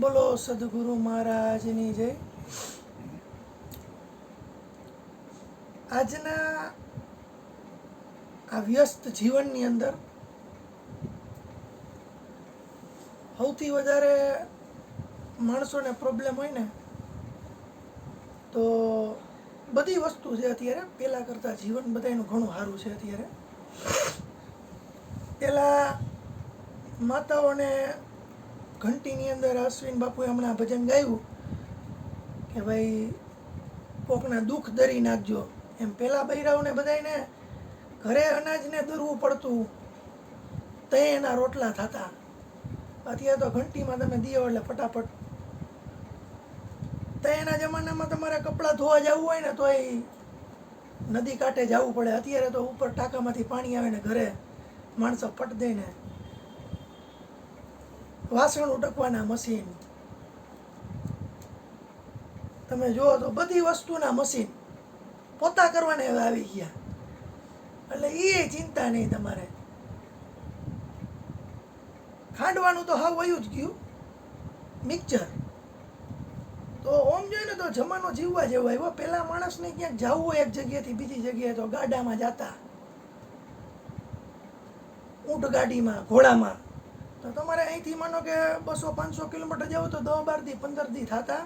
બોલો સદગુરુ મહારાજની જય. આજના આ વ્યસ્ત જીવનની અંદર સૌથી વધારે માણસોને પ્રોબ્લેમ હોય ને તો બધી વસ્તુ છે અત્યારે પહેલાં કરતાં જીવન બધાનું ઘણું સારું છે. અત્યારે પહેલાં માતાઓને ઘંટીની અંદર અશ્વિન બાપુએ હમણાં ભજન ગાયું કે ભાઈ કોકના દુઃખ દરી નાખજો. એમ પહેલાં બૈરાઓને બધાને ઘરે અનાજને દરવું પડતું તે એના રોટલા થતા. અત્યારે તો ઘંટીમાં તમે દીઓ એટલે ફટાફટ. તે એના જમાનામાં તમારે કપડાં ધોવા જવું હોય ને તો એ નદી કાંઠે જવું પડે. અત્યારે તો ઉપર ટાંકામાંથી પાણી આવે ને ઘરે માણસો પટ દઈને વાસણ ઉટકવાના મશીન. તમે જુઓ તો બધી વસ્તુના મશીન પોતા કરવાને હવે આવી ગયા. એટલે એ ચિંતા નહીં તમારે. ખાંડવાનું તો હાવ વયું જ ગયું મિક્સર. તો ઓમ જોઈએ ને તો જમાનો જીવવા જેવો આવ્યો. પહેલાં માણસને ક્યાંક જવું હોય એક જગ્યાએથી બીજી જગ્યાએ તો ગાડામાં જતા, ઊંટ ગાડીમાં, ઘોડામાં. તો તમારે અહીંથી માનો કે 200-500 કિલોમીટર જાવ તો 10-12 દી 15 દી થતા.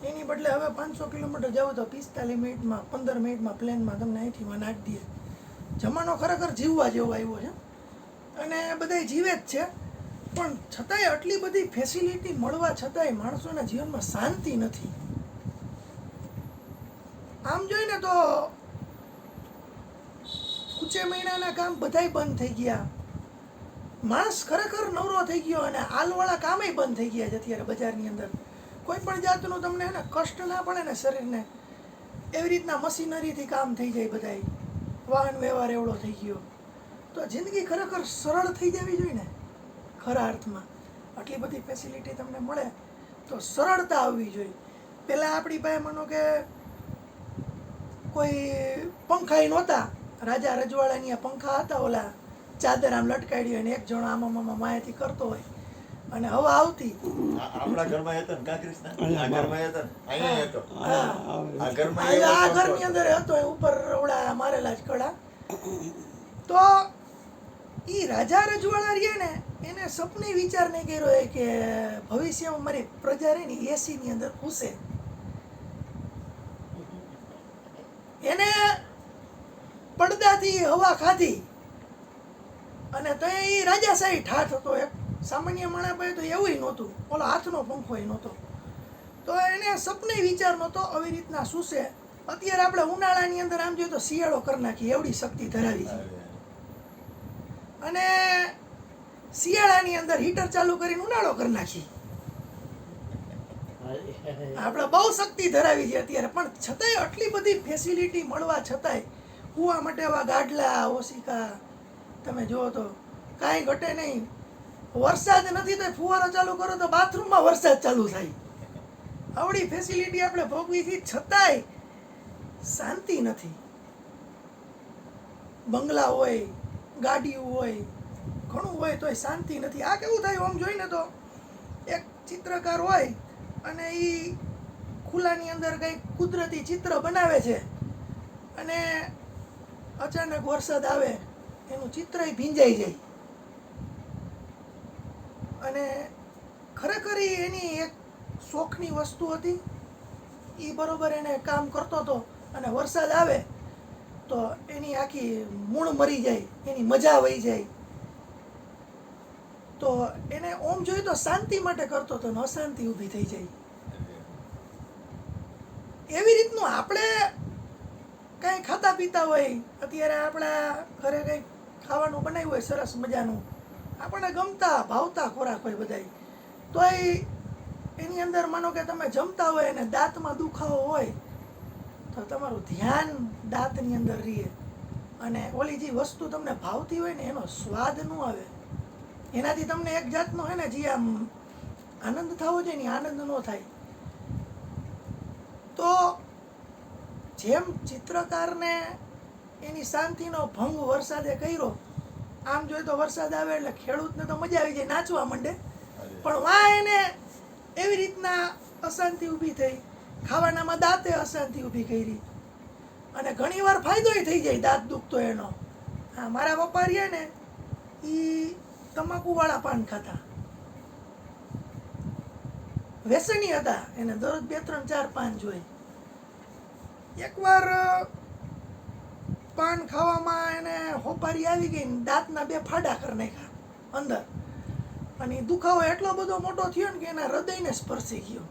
એની બદલે હવે 500 કિલોમીટર જાવ તો 45 મિનિટમાં 15 મિનિટમાં પ્લેનમાં તમને અહીંથી નાખી દે. જમાનો ખરેખર જીવવા જેવો આવ્યો છે અને બધા જીવે જ છે. પણ છતાંય આટલી બધી ફેસિલિટી મળવા છતાંય માણસોના જીવનમાં શાંતિ નથી. આમ જોઈને તો ઊંચે મહિનાના કામ બધાય બંધ થઈ ગયા. માણસ ખરેખર નવરો થઈ ગયો અને હાલવાળા કામેય બંધ થઈ ગયા છે અત્યારે બજારની અંદર. કોઈ પણ જાતનું તમને એને કષ્ટ ના પડે ને શરીરને, એવી રીતના મશીનરીથી કામ થઈ જાય બધાય. વાહન વ્યવહાર એવડો થઈ ગયો. તો જિંદગી ખરેખર સરળ થઈ જવી જોઈએ ને ખરા અર્થમાં. આટલી બધી ફેસિલિટી તમને મળે તો સરળતા આવવી જોઈએ. પહેલાં આપણી પાસે માનો કે કોઈ પંખાય નહોતા. રાજા રજવાડાની આ પંખા હતા, ઓલા ચાદર આમ લટકાડી હોય ને એક જણો આમાં માયાથી કરતો હોય અને હવા આવતી. આપણા ઘરમાં હતો ને કાકૃષ્ણ, આ ઘરમાં હતો ને અહીંયા હતો. આ ઘરમાં આ ઘરની અંદર હતો ઉપર ઓલા મારેલા જ કડા. તો ઈ રાજા રજવાડા રહ્યા ને એને સપને વિચાર નહીં કર્યો હોય કે ભવિષ્યમાં મારી પ્રજા રહી ને એસીની અંદર ઘૂસે. એને પડદાથી હવા ખાધી અને ત્યાં એ રાજાશાહી ઠાઠ હતો. એક સામાન્ય માણસ પાસે તો એવું નહોતું, ઓલો હાથનો પંખો નહોતો. તો એને સપને વિચાર નહોતો આવી રીતના સૂસે. અત્યારે આપણે ઉનાળાની અંદર આમ જોઈએ તો શિયાળો કરી નાખીએ એવડી શક્તિ ધરાવી છે. અને શિયાળાની અંદર હીટર ચાલુ કરીને ઉનાળો કરી નાખી. આપણે બહુ શક્તિ ધરાવી છે અત્યારે. પણ છતાંય આટલી બધી ફેસિલિટી મળવા છતાંય કૂવા માટે એવા ગાડલા, ઓશિકા તમે જુઓ તો કાંઈ ઘટે નહીં. વરસાદ નથી તો ફુવારો ચાલુ કરો તો બાથરૂમમાં વરસાદ ચાલુ થાય. આવડી ફેસિલિટી આપણે ભોગવી છે છતાંય શાંતિ નથી. બંગલા હોય, ગાડીઓ હોય, ઘણું હોય તોય શાંતિ નથી. આ કેવું થાય આમ જોઈને તો એક ચિત્રકાર હોય અને એ ખુલ્લાની અંદર કંઈક કુદરતી ચિત્ર બનાવે છે અને અચાનક વરસાદ આવે એનું ચિત્ર ભીંજાઈ જાય. અને ખરેખર એની એક શોખની વસ્તુ હતી. એ બરોબર એને કામ કરતો હતો અને વરસાદ આવે તો એની આખી મૂળ મરી જાય, એની મજા વહી જાય. તો એને ઓમ જોઈએ તો શાંતિ માટે કરતો હતો ને અશાંતિ ઊભી થઈ જાય. એવી રીતનું આપણે કાંઈ ખાતા પીતા હોય, અત્યારે આપણા ઘરે કંઈક ખાવાનું બનાવ્યું હોય સરસ મજાનું, આપણને ગમતા ભાવતા ખોરાક હોય બધાય, તો એની અંદર માનો કે તમે જમતા હોય અને દાંતમાં દુખાવો હોય તો તમારું ધ્યાન દાંતની અંદર રહે અને ઓલી જે વસ્તુ તમને ભાવતી હોય ને એનો સ્વાદ ન આવે. એનાથી તમને એક જાતનો હે ને જે આમ આનંદ થવો જોઈએ ને આનંદ ન થાય. તો જેમ ચિત્રકારને એની શાંતિનો ભંગ વરસાદે કર્યો, આમ જોઈએ તો વરસાદ આવે એટલે ખેડૂતને તો મજા આવી જાય, નાચવા માંડે. પણ વાહ એને એવી રીતના અશાંતિ ઊભી થઈ. ખાવાનામાં દાંતે અશાંતિ ઊભી કરી. અને ઘણીવાર ફાયદોય થઈ જાય દાંત દુખતો એનો. હા, મારા પપ્પા રહ્યા ને એ તમાકુવાળા પાન ખાતા, વ્યસની હતા. એને દરરોજ 2, 3, 4 પાન જોઈ. એકવાર પાન ખાવામાં એને હોપારી આવી ગઈ ને દાંતના 2 ફાડા કરી નાખ્યા અંદર. અને એ દુખાવો એટલો બધો મોટો થયો ને કે એના હૃદયને સ્પર્શી ગયો.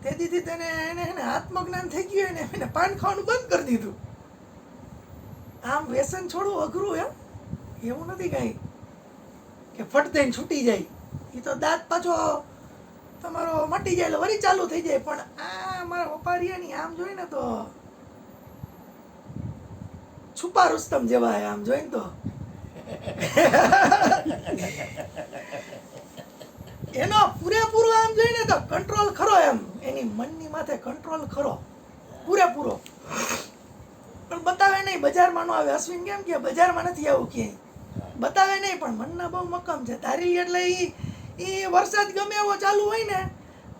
તેથી તેને એને આત્મજ્ઞાન થઈ ગયું ને એને પાન ખાવાનું બંધ કરી દીધું. આમ વ્યસન છોડવું અઘરું એમ, એવું નથી કાંઈ કે ફટ દઈને છૂટી જાય. એ તો દાંત પાછો તમારો મટી જાય એટલે વળી ચાલુ થઈ જાય. પણ આ મારા વપારિયાની આમ જોઈને તો છુપા રુસ્તમ જેવા આમ જોઈને તો એનો પૂરેપૂરો આમ જોઈને તો કંટ્રોલ ખરો એમ, એની મનની માથે કંટ્રોલ ખરો પૂરેપૂરો. પણ બતાવે નહીં, બજારમાં નો આવે. અશ્વિન કેમ કે બજારમાં નથી આવું ક્યાંય, બતાવે નહીં. પણ મનના બહુ મક્કમ છે. તારી એટલે એ વરસાદ ગમે એવો ચાલુ હોય ને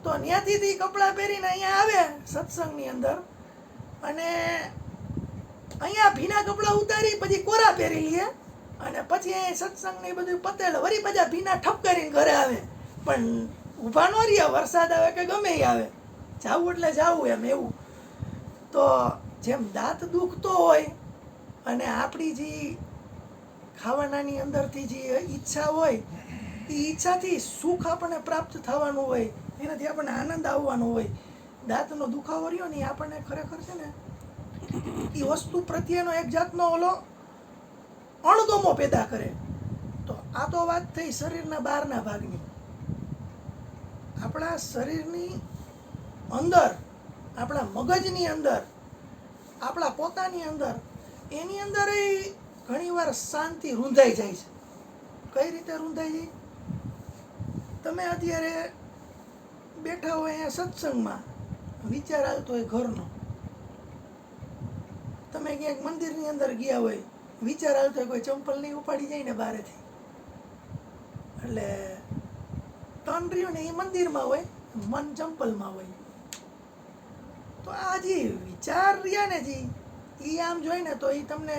તો ત્યાંથી કપડાં પહેરીને અહીંયા આવે સત્સંગની અંદર, અને અહીંયા ભીના કપડાં ઉતારી પછી કોરા પહેરી લે, અને પછી અહીં સત્સંગ ને બધું પતે વળી પાછા ભીના ઠપ કરીને ઘરે આવે. પણ ઊભા ન રહ્યા, વરસાદ આવે કે ગમે એ આવે, જાવું એટલે જાવું એમ. એવું તો જેમ દાંત દુખતો હોય અને આપણી જે ખાવાનાની અંદરથી જે ઈચ્છા હોય એ ઈચ્છાથી સુખ આપણને પ્રાપ્ત થવાનું હોય, એનાથી આપણને આનંદ આવવાનો હોય. દાંતનો દુખાવો રહ્યો ને એ આપણને ખરેખર છે ને એ વસ્તુ પ્રત્યેનો એક જાતનો ઓલો અણગમો પેદા કરે. તો આ તો વાત થઈ શરીરના બહારના ભાગની. આપણા શરીરની અંદર, આપણા મગજની અંદર, આપણા પોતાની અંદર, એની અંદર ઘણીવાર શાંતિ રૂંધાઈ જાય છે. કઈ રીતે રૂંધાઈ જાય? તમે અત્યારે બેઠા હોય અહીંયા સત્સંગમાં, વિચાર આવતો હોય ઘરનો. તમે ક્યાંક મંદિરની અંદર ગયા હોય, વિચાર આવતો હોય કોઈ ચંપલ નહીં ઉપાડી જાય ને બહારેથી, એટલે તન રહ્યું ને એ મંદિરમાં હોય, મન ચંપલમાં હોય. તો આ જે વિચાર રહ્યા ને જે એ આમ જોઈને તો એ તમને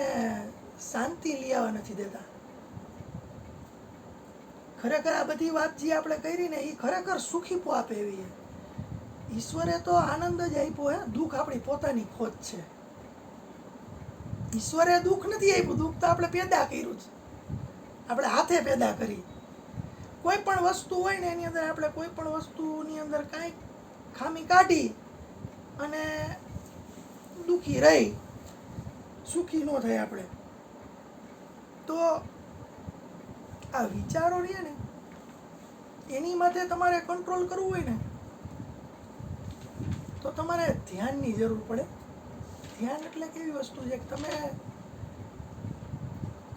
શાંતિ લઈ આવવા નથી દેતા. ખરેખર આ બધી વાત જે આપણે કરી ને એ ખરેખર સુખીપો આપે એવી. ઈશ્વરે તો આનંદ જ આપ્યો હે. દુઃખ આપણી પોતાની ખોટ છે. ઈશ્વરે દુઃખ નથી આપ્યું, દુઃખ તો આપણે પેદા કર્યું છે, આપણે હાથે પેદા કરી. કોઈ પણ વસ્તુ હોય ને એની અંદર આપણે કોઈ પણ વસ્તુની અંદર કાંઈક ખામી કાઢી અને દુઃખી રહી, સુખી ન થાય આપણે. તો આ વિચારો રહ્યા ને એની માથે તમારે કંટ્રોલ કરવું હોય ને તો તમારે ધ્યાનની જરૂર પડે. ધ્યાન એટલે કેવી વસ્તુ છે કે તમે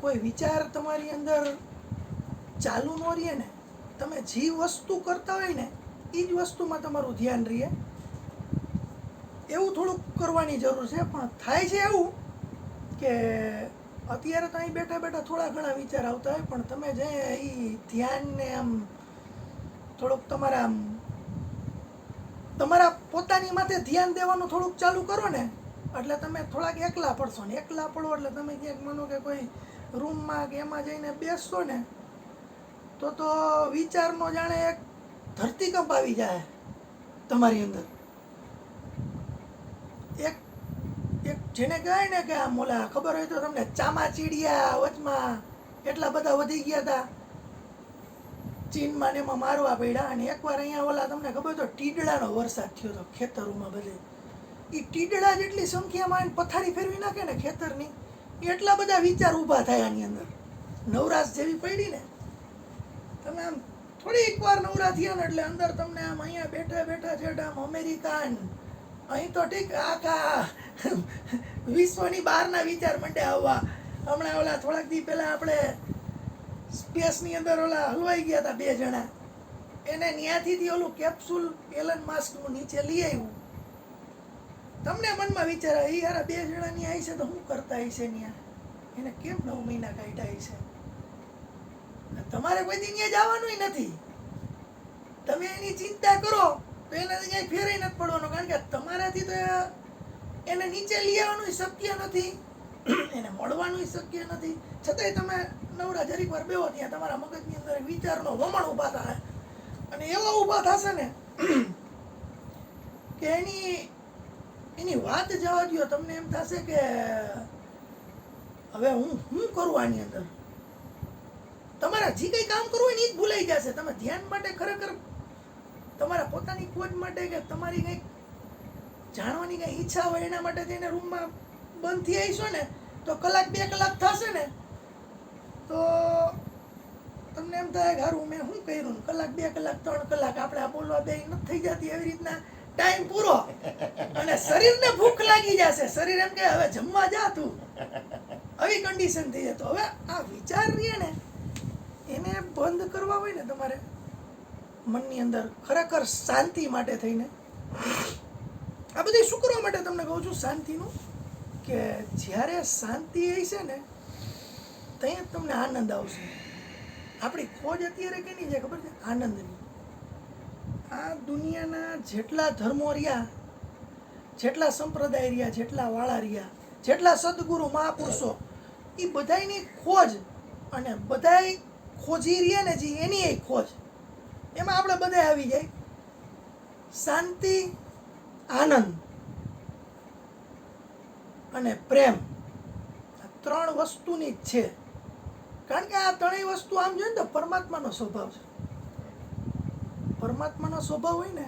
કોઈ વિચાર તમારી અંદર ચાલુ ન રહે ને, તમે જે વસ્તુ કરતા હોય ને એ જ વસ્તુમાં તમારું ધ્યાન રહે. એવું થોડુંક કરવાની જરૂર છે. પણ થાય છે એવું કે અત્યારે તો અહીં બેઠા બેઠા થોડા ઘણા વિચાર આવતા હોય, પણ તમે જે એ ધ્યાનને આમ થોડુંક તમારા પોતાની માથે ધ્યાન દેવાનું થોડુંક ચાલુ કરો ને એટલે તમે થોડાક એકલા પડશો ને. એકલા પડો એટલે તમે ક્યાંક માનો કે કોઈ રૂમમાં કે એમાં જઈને બેસશો ને તો વિચારનો જાણે એક ધરતીકંપ આવી જાય તમારી અંદર. એક જેને કહેવાય ને કે આમ ઓલા ખબર હોય તો તમને ચામાચીડિયા વચમાં એટલા બધા વધી ગયા હતા ચીનમાં ને એમાં મારવા પડ્યા. અને એકવાર અહીંયા ઓલા તમને ખબર તો ટીડડાનો વરસાદ થયો હતો ખેતરોમાં બધે. એ ટીડડા જેટલી સંખ્યામાં પથારી ફેરવી નાખે ને ખેતરની, એટલા બધા વિચાર ઊભા થાય આની અંદર. નવરાશ જેવી પડી ને, તમે આમ થોડીક વાર નવરા થયા ને એટલે અંદર તમને આમ અહીંયા બેઠા બેઠા છે આમ અમેરિકાન, અહીં તો ઠીક આખા વિશ્વની બહારના વિચાર મંડે આવવા. હમણાં ઓલા થોડાક દી પહેલા આપણે સ્પેસની અંદર ઓલા હલવાઈ ગયા હતા 2 જણા, એને ત્યાંથી ઓલું કેપ્સ્યુલ એલન માસ્કનું નીચે લઈ આવ્યું. તમને મનમાં વિચાર આવે યાર 2 જણા ની આવી છે તો શું કરતા હશે ત્યાં, એને કેમ 9 મહિના કાઢ્યા હશે. તમારે કોઈ દી ત્યાં જવાનું નથી. તમે એની ચિંતા કરો તો એનાથી કઈ ફેરે નથી પડવાનો, કારણ કે તમારાથી તો એને નીચે લઈ આવવાનું શક્ય નથી, એને મળવાનું શક્ય નથી. છતાંય તમે નવરા જરીક વાર બેહો ત્યાં તમારા મગજની અંદર વિચારનો વમણ ઊભા થાય, અને એવા ઊભા થશે ને કે એની વાત જવા દો. તમને એમ થશે કે હવે હું કરું આની અંદર. તમારા જે કંઈ કામ કરવું હોય ને એ જ ભૂલાઈ જશે. તમે ધ્યાન માટે ખરેખર તમારા પોતાની ખોજ માટે કે તમારી કંઈક જાણવાની કંઈ ઈચ્છા હોય એના માટે થઈને રૂમમાં બંધ થઈ આવીશો ને તો કલાક 2 કલાક થશે ને તો તમને એમ થાય કે હારું મેં શું કર્યું, કલાક 2 કલાક 3 કલાક આપણે આ બોલવા બે નથી થઈ જતી. એવી રીતના ટાઈમ પૂરો, અને શરીરને ભૂખ લાગી જશે. શરીર એમ કે હવે જમવા જા તું, આવી કન્ડિશન થઈ જાય. તો હવે આ વિચાર રહીએ ને એને બંધ કરવા હોય ને તમારે મનની અંદર ખરેખર શાંતિ માટે થઈને, આ બધી શું કરવા માટે તમને કહું છું શાંતિનું, કે જ્યારે શાંતિ હશે ને ત્યાં જ તમને આનંદ આવશે. આપણી ખોજ અત્યારે કેની છે ખબર છે? આનંદની. આ દુનિયાના જેટલા ધર્મો રહ્યા, જેટલા સંપ્રદાય રહ્યા, જેટલા વાળા રહ્યા, જેટલા સદગુરુ મહાપુરુષો, એ બધાયની ખોજ અને બધાય ખોજી રહ્યા ને જે એની એ ખોજ, એમાં આપણે બધા આવી જાય. શાંતિ, આનંદ અને પ્રેમ, આ 3 વસ્તુની જ છે. કારણ કે આ 3 વસ્તુ આમ જોઈએ ને તો પરમાત્માનો સ્વભાવ છે. પરમાત્માનો સ્વભાવ હોય ને,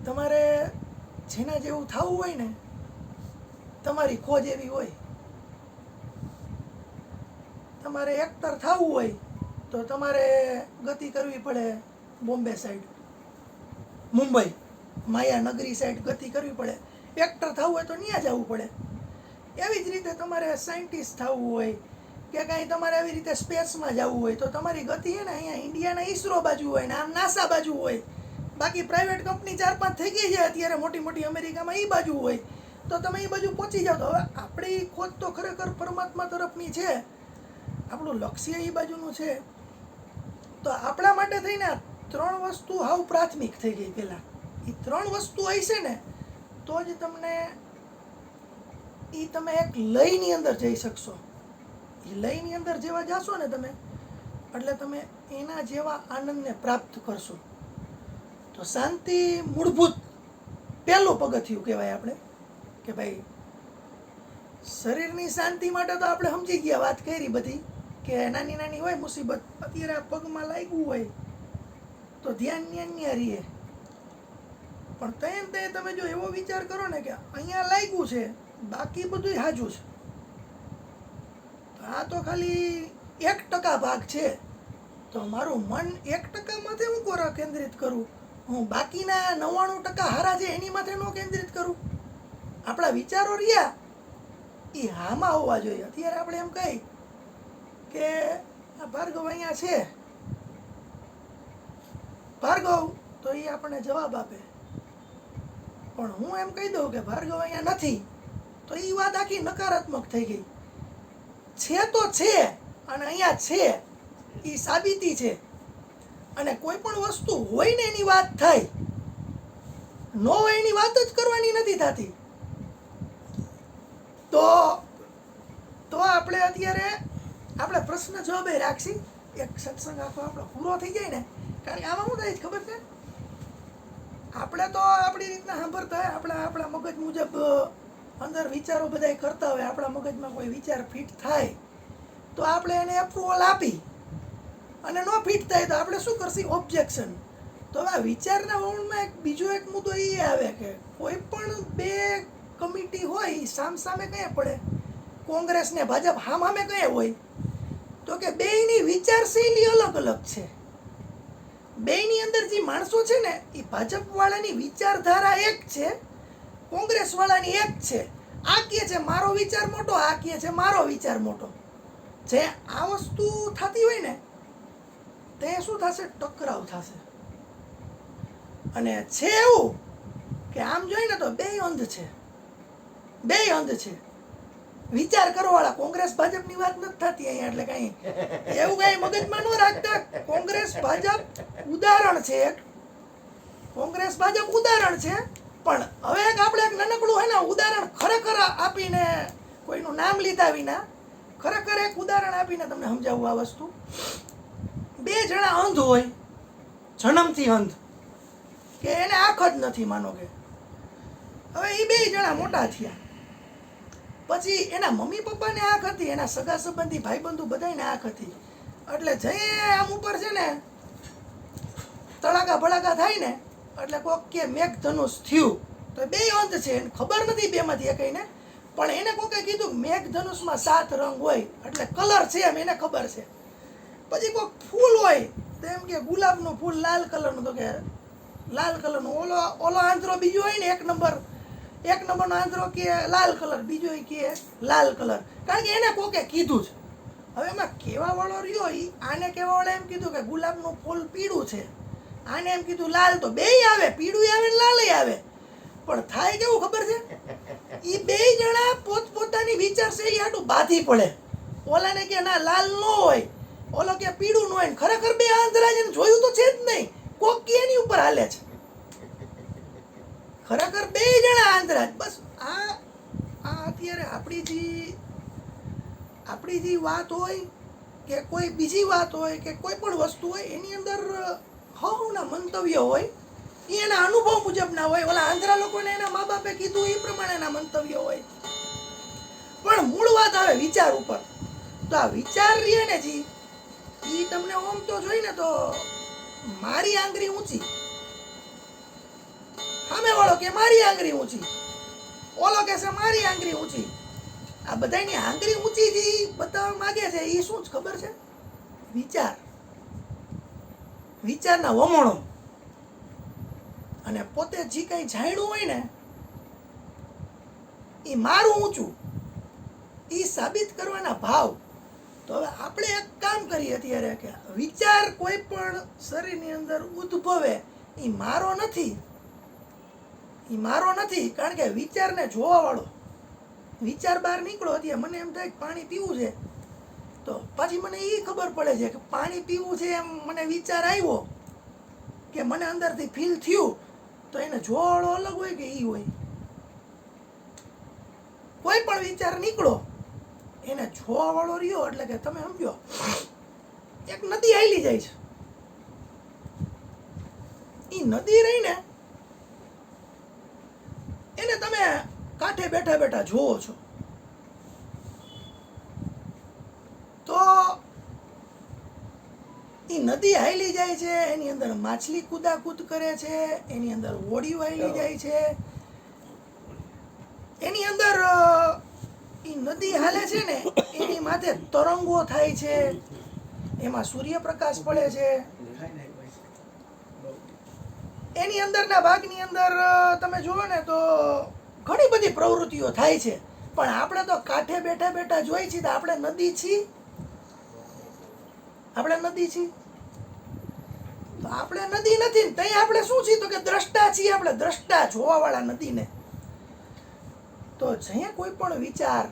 તમારે જેના જેવું થવું હોય ને, તમારી ખોજ એવી હોય. તમારે એક્ટર થવું હોય તો તમારે ગતિ કરવી પડે બોમ્બે સાઈડ, મુંબઈ માયાનગરી સાઈડ ગતિ કરવી પડે. એક્ટર થવું હોય તો ત્યાં જવું પડે. એવી જ રીતે તમારે સાયન્ટિસ્ટ થવું હોય કે કાંઈ તમારે આવી રીતે સ્પેસમાં જવું હોય તો તમારી ગતિ છે ને અહીંયા ઇન્ડિયાના ઈસરો બાજુ હોય ને આમ નાસા બાજુ હોય. બાકી પ્રાઇવેટ કંપની 4-5 થઈ ગઈ છે અત્યારે મોટી મોટી અમેરિકામાં, એ બાજુ હોય તો તમે એ બાજુ પહોંચી જાઓ. તો હવે આપણી ખોજ તો ખરેખર પરમાત્મા તરફની છે, આપણું લક્ષ્ય એ બાજુનું છે. તો આપણા માટે થઈને આ 3 વસ્તુ હાવ પ્રાથમિક થઈ ગઈ. પહેલાં એ 3 વસ્તુ હશે ને તો જ તમને તમે એક લયની અંદર જઈ શકશો. એ લયની અંદર જેવા જાશો ને તમે, એટલે તમે એના જેવા આનંદને પ્રાપ્ત કરશો. તો શાંતિ મૂળભૂત પહેલું પગથિયું કહેવાય આપણે, કે ભાઈ શરીરની શાંતિ માટે તો આપણે સમજી ગયા, વાત કરી બધી, કે નાની નાની હોય મુસીબત, અત્યારે પગમાં લાગ્યું હોય તો ધ્યાન ન્યા રહીએ. પણ તે તમે જો એવો વિચાર કરો ને કે અહીંયા લાગ્યું છે, બાકી બધું હાજું છે, તો આ તો ખાલી 1% ભાગ છે. તો મારું મન 1% માથે હું કેન્દ્રિત કરું, હું બાકીના 99% હારા છે એની માથે ન કેન્દ્રિત કરું. આપણા વિચારો રહ્યા એ હામાં હોવા જોઈએ. અત્યારે આપણે એમ કહી કે આ ભાર્ગવ અહીંયા છે, ભાર્ગવ, તો એ આપણને જવાબ આપે. પણ હું એમ કહી દઉં કે ભાર્ગવ અહીંયા નથી, તો એ વાત આખી નકારાત્મક થઈ ગઈ. છે તો છે, અને અહીંયા છે એ સાબિતી છે. અને કોઈ પણ વસ્તુ હોય ને એની વાત થાય, ન હોય એની વાત જ કરવાની નથી થતી. તો આપણે અત્યારે આપણે પ્રશ્ન જવાબ રાખશી. એક સત્સંગ આખો આપણો પૂરો થઈ જાય ને, કારણ કે આમાં શું થાય ખબર છે, આપણે તો આપણી રીતના સાંભળતા હોય, આપણા મગજ મુજબ અંદર વિચારો બધા કરતા હોય. આપણા મગજમાં કોઈ વિચાર ફિટ થાય તો આપણે એને એપ્રુવલ આપી, અને નો ફિટ થાય તો આપણે શું કરશી? ઓબ્જેક્શન. તો હવે આ વિચારના વળમાં બીજો એક મુદ્દો એ આવે કે કોઈ પણ 2 કમિટી હોય સામે કયા પડે, કોંગ્રેસ ને ભાજપ સામે કયા હોય, તો કે બેયની વિચારશૈલી અલગ અલગ છે. બેયની અંદર જે માણસો છે ને એ ભાજપ વાળાની વિચારધારા એક છે, કોંગ્રેસ વાળાની એક છે. આ કહે છે મારો વિચાર મોટો, આ કહે છે મારો વિચાર મોટો. જે આ વસ્તુ થતી હોય ને તે શું થશે? ટકરાવ થશે. અને છે એવું કે આમ જોઈને તો બેય અંધ છે, બેય અંધ છે. વિચાર કરવાવાળા, કોંગ્રેસ ભાજપની વાત નથી થતી અહીંયા, એટલે કઈ એવું કઈ મગજમાં ન રાખતા. કોંગ્રેસ ભાજપ ઉદાહરણ છે એક. કોંગ્રેસ ભાજપ ઉદાહરણ છે, પણ હવે આપણે એક નાનકડું હે ને ઉદાહરણ ખરેખર આપીને, કોઈનું નામ લીધા વિના ખરેખર એક ઉદાહરણ આપીને તમને સમજાવું આ વસ્તુ. બે જણા અંધ હોય, જન્મથી અંધ, કે એને આંખ જ નથી માનો કે. હવે એ બે જણા મોટા થયા, પછી એના મમ્મી પપ્પાને આંખ હતી, એના સગા સંબંધી ભાઈબંધુ બધાને આંખ હતી. એટલે જઈએ આમ ઉપર છે ને તડાકા ભડાકા થાય ને એટલે કોક કે મેઘધનુષ થયું, તો બે અંધ છે, એને ખબર નથી બેમાંથી એકઈને, પણ એને કોકે કીધું મેઘધનુષમાં 7 રંગ હોય એટલે કલર છે એમ એને ખબર છે. પછી કોક ફૂલ હોય તો એમ કે ગુલાબનું ફૂલ લાલ કલરનું, તો કે લાલ કલરનું. ઓલો આંધળો બીજો હોય ને એક નંબરનો આંધળો કે લાલ કલર, બીજો કે લાલ કલર, કારણ કે એને કોકે કીધું છે. હવે એમાં કેવા વાળો રહ્યો આને કેવા વાળા એમ કીધું કે ગુલાબનું ફૂલ પીળું છે, આને એમ કીધું લાલ, તો બેય આવે, પીળું આવે ને લાલય આવે. પણ થાય કેવું ખબર છે, એ બે જણા પોતપોતાની વિચારશૈલી હાટું બાધી પડે. ઓલાને કે ના લાલ ન હોય, ઓલો કે પીળું ન હોય, ખરેખર બે આંધળા છે, જોયું તો છે જ નહીં, કોક કે એની ઉપર હાલે છે. ખરેખર બે જણા આંધળા. બસ આ અત્યારે આપણી જે વાત હોય કે કોઈ બીજી વાત હોય કે કોઈ પણ વસ્તુ હોય, એની અંદર હવના મંતવ્ય હોય, એ એના અનુભવ મુજબના હોય. ઓલા આંધળા લોકોને એના મા બાપે કીધું એ પ્રમાણેના મંતવ્ય હોય. પણ મૂળ વાત આવે વિચાર ઉપર. તો આ વિચાર રહીએ ને જી, એ તમને ઓમ તો જોઈને તો મારી આંગળી ઊંચી, સામે વાળો કે મારી આંગળી ઊંચી, ઓલો કે છે મારી આંગળી ઊંચી. આ બધાની આંગળી ઊંચી જે બતાવવા માંગે છે એ શું જ ખબર છે? વિચારના વમણો. અને પોતે જે કંઈ જાણ્યું હોય ને એ મારું ઊંચું, એ સાબિત કરવાના ભાવ. તો હવે આપણે એક કામ કરીએ અત્યારે કે વિચાર કોઈ પણ શરીરની અંદર ઉદ્ભવે એ મારો નથી, કારણ કે વિચારને જોવા વાળો. વિચાર બહાર નીકળો અત્યારે મને એમ થાય કે પાણી પીવું છે, તો પછી મને એ ખબર પડે છે કે પાણી પીવું છે, એમ મને વિચાર આવ્યો કે મને અંદરથી ફીલ થયું, તો એને જોવા વાળો અલગ હોય કે એ હોય. કોઈ પણ વિચાર નીકળો એને જોવા વાળો રહ્યો એટલે કે તમે સમજો એક નદી હાલી જાય છે, એ નદી રહીને એને તમે કાંઠે બેઠા બેઠા જોવો છો, તો એ નદી હાલી જાય છે, એની અંદર માછલી કૂદાકૂદ કરે છે, એની અંદર હોડીઓ હાલી જાય છે, એની અંદર એ નદી હાલે છે ને એની માથે તરંગો થાય છે, એમાં સૂર્યપ્રકાશ પડે છે, એની અંદરના ભાગની અંદર તમે જુઓ ને તો ઘણી બધી પ્રવૃત્તિઓ થાય છે. પણ આપણે તો કાંઠે બેઠા બેઠા જોઈ છીએ તો આપણે નદી છીએ. તો આપણે નદી નથી ને ત્યાં આપણે શું છીએ? તો કે દ્રષ્ટા છીએ. આપણે દ્રષ્ટા, જોવા વાળા નદીને. તો જ્યાં કોઈ પણ વિચાર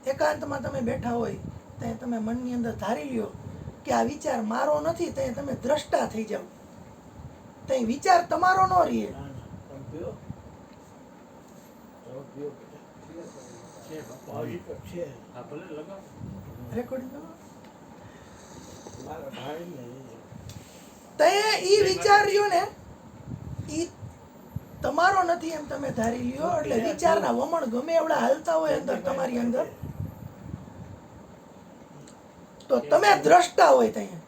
એકાંતમાં તમે બેઠા હોય ત્યાં તમે મનની અંદર ધારી લ્યો કે આ વિચાર મારો નથી, ત્યાં તમે દ્રષ્ટા થઈ જાઓ. ત્યાં વિચાર તમારો ન રહે. ઈ વિચાર રહ્યો ને ઈ તમારો નથી એમ તમે ધારી લ્યો, એટલે વિચારના વમણ ગમે એવડા હાલતા હોય અંદર તમારી અંદર, તો તમે દ્રષ્ટા હોય ત્યાં.